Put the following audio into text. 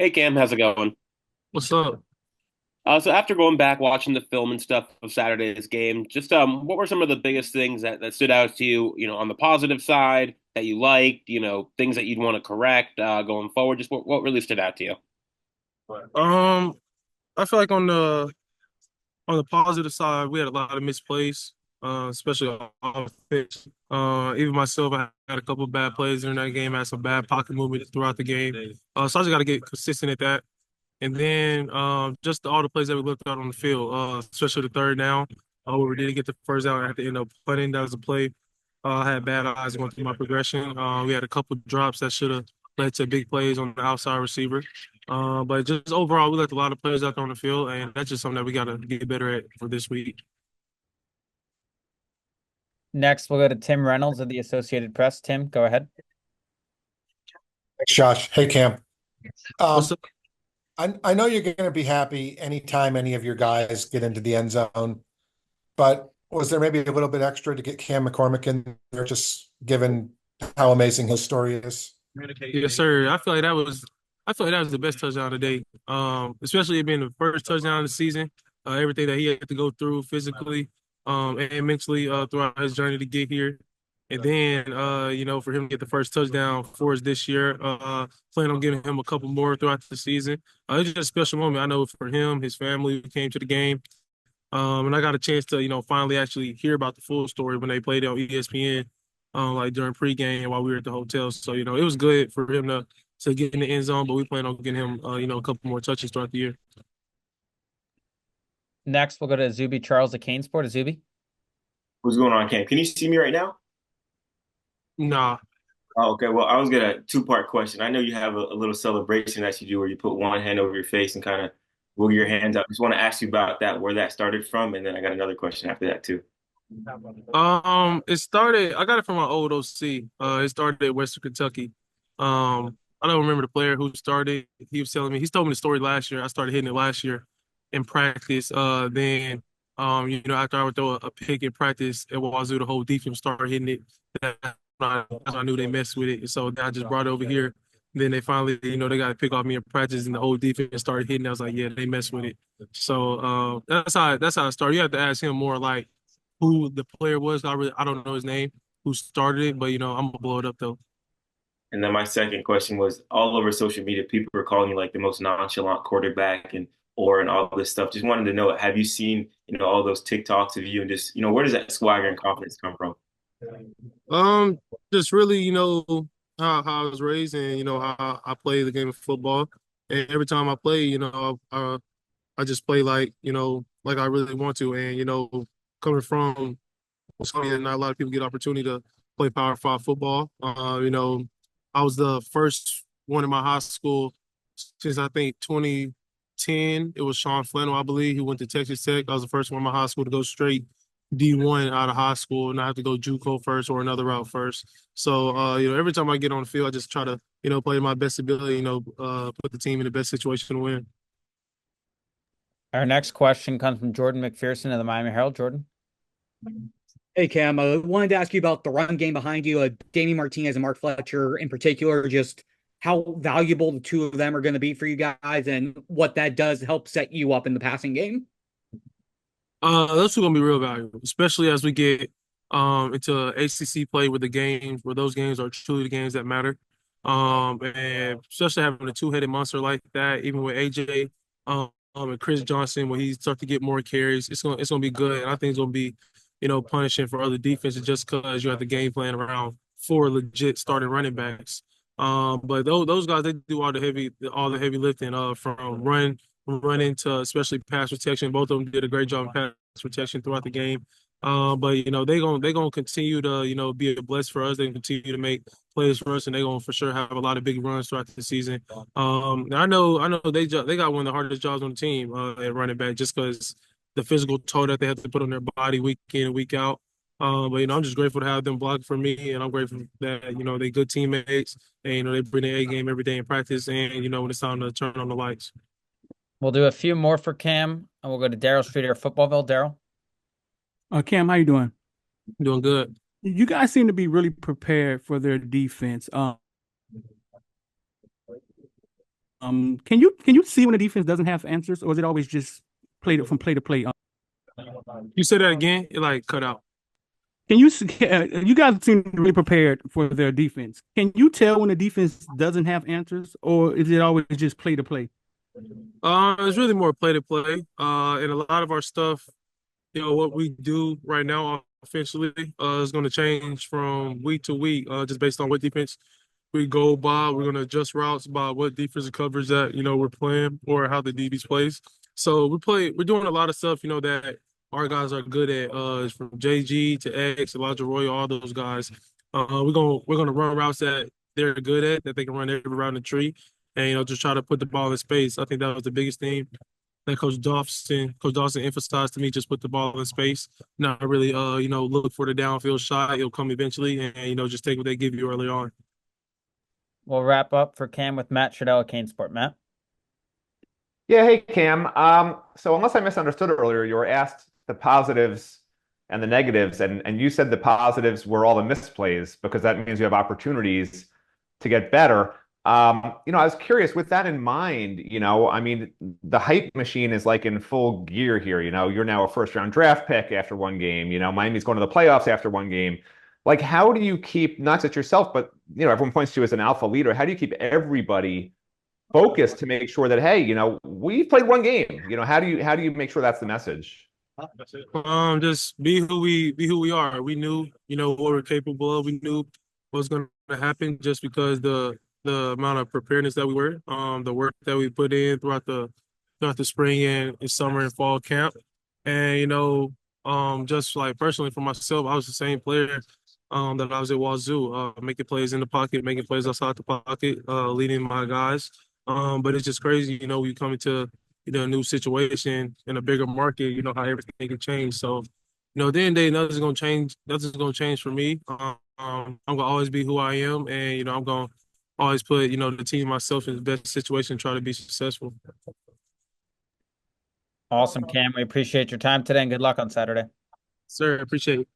Hey Cam, how's it going? What's up? So after going back watching the film and stuff of Saturday's game, just what were some of the biggest things that stood out to you, on the positive side that you liked, things that you'd want to correct going forward? Just what really stood out to you? Um, I feel like on the positive side, we had a lot of misplays, especially on offense. Even myself, I had a couple of bad plays during that game. I had some bad pocket movement throughout the game. So I just got to get consistent at that. And then just all the plays that we looked out on the field, especially the third down, where we didn't get the first down. I had to end up punting. That was a play. I had bad eyes going through my progression. We had a couple drops that should have led to big plays on the outside receiver. But just overall, we left a lot of players out there on the field, and that's just something that we got to get better at for this week. Next, we'll go to Tim Reynolds of the Associated Press. Tim, go ahead. Thanks, Josh. Hey, Cam. What's Um, up? I know you're going to be happy anytime any of your guys get into the end zone, but was there maybe a little bit extra to get Cam McCormack in there, just given how amazing his story is? Yes, sir. I feel like that was the best touchdown today. Especially it being the first touchdown of the season. Everything that he had to go through physically, and mentally, throughout his journey to get here. And then, for him to get the first touchdown for us this year, plan on giving him a couple more throughout the season. It's just a special moment. I know for him, his family came to the game. And I got a chance to, finally actually hear about the full story when they played it on ESPN, like during pregame while we were at the hotel. So, it was good for him to get in the end zone, but we plan on getting him, a couple more touches throughout the year. Next, we'll go to Zuby Charles of Canesport. Zuby. What's going on, Cam? Can you see me right now? Nah. Oh, okay. Well, I was gonna two-part question. I know you have a little celebration that you do where you put one hand over your face and kind of wiggle your hands up. Just want to ask you about that, where that started from, and then I got another question after that too. I got it from my old OC. It started at Western Kentucky. I don't remember the player who started. He's told me the story last year. I started hitting it last year in practice. Then, after I would throw a pick in practice at Wazoo, the whole defense started hitting it. I knew they messed with it. So I just brought it over here. Then they finally, they got to pick off me in practice, and the whole defense started hitting. I was like, yeah, they messed with it. So that's how it started. You have to ask him more like who the player was. I don't know his name, who started it, but I'm gonna blow it up though. And then my second question was all over social media, people were calling you like the most nonchalant quarterback and all this stuff. Just wanted to know, have you seen, all those TikToks of you and just, where does that swagger and confidence come from? Um, just really, how I was raised and how I play the game of football. And every time I play, I just play like I really want to. And coming from Wisconsin, not a lot of people get opportunity to play Power Five football. I was the first one in my high school since I think 2010. It was Sean Flannel, I believe. He went to Texas Tech. I was the first one in my high school to go straight D1 out of high school, and I have to go JUCO first or another route first. So, every time I get on the field, I just try to, play my best ability, put the team in the best situation to win. Our next question comes from Jordan McPherson of the Miami Herald. Jordan. Hey Cam, I wanted to ask you about the run game behind you, Damien Martinez and Mark Fletcher in particular, just how valuable the two of them are going to be for you guys and what that does help set you up in the passing game. Those two gonna be real valuable, especially as we get into ACC play where those games are truly the games that matter. And especially having a two-headed monster like that, even with AJ and Chris Johnson, when he starts to get more carries, it's gonna be good. And I think it's gonna be, punishing for other defenses just because you have the game plan around four legit starting running backs. But those guys they do all the heavy lifting from run into especially pass protection. Both of them did a great job in pass protection throughout the game. But they gonna continue to be a bless for us. They continue to make plays for us, and they're gonna for sure have a lot of big runs throughout the season. I know they got one of the hardest jobs on the team at running back just because the physical toll that they have to put on their body week in and week out. But I'm just grateful to have them block for me, and I'm grateful that they're good teammates, and they bring the A game every day in practice, and when it's time to turn on the lights. We'll do a few more for Cam, and we'll go to Daryl Streeter of Footballville. Daryl. Cam, how you doing? Doing good. You guys seem to be really prepared for their defense. Can you see when the defense doesn't have answers, or is it always just from play to play? You say that again? It like cut out. You guys seem really prepared for their defense. Can you tell when the defense doesn't have answers, or is it always just play to play? It's really more play to play. And a lot of our stuff, what we do right now offensively, is going to change from week to week, just based on what defense we go by. We're going to adjust routes by what defensive coverage that we're playing or how the DBs plays. So we're doing a lot of stuff that our guys are good at. From JG to X, Elijah Roy, all those guys. We're gonna run routes that they're good at, that they can run every route in the tree, and just try to put the ball in space. I think that was the biggest thing that Coach Dawson emphasized to me. Just put the ball in space, not really look for the downfield shot. It'll come eventually, and just take what they give you early on. We'll wrap up for Cam with Matt Shadell at Kane Sport. Matt? Yeah, hey Cam. So unless I misunderstood earlier, you were asked the positives and the negatives, and you said the positives were all the misplays because that means you have opportunities to get better. I was curious with that in mind, I mean, the hype machine is like in full gear here. You're now a first round draft pick after one game. Miami's going to the playoffs after one game. Like, how do you keep not just yourself, but everyone points to you as an alpha leader? How do you keep everybody focused to make sure that, hey, we've played one game? How do you make sure that's the message? Just be who we are. We knew, what we're capable of. We knew what was going to happen just because the amount of preparedness that we were, the work that we put in throughout the spring and summer and fall camp, and just like personally for myself, I was the same player that I was at Wazoo, making plays in the pocket, making plays outside the pocket, leading my guys. But it's just crazy, we come into a new situation in a bigger market, how everything can change. So, at the end of the day, nothing's gonna change. Nothing's gonna change for me. I'm gonna always be who I am, and I'm gonna always put the team, myself in the best situation, try to be successful. Awesome, Cam. We appreciate your time today and good luck on Saturday. Sir, appreciate it.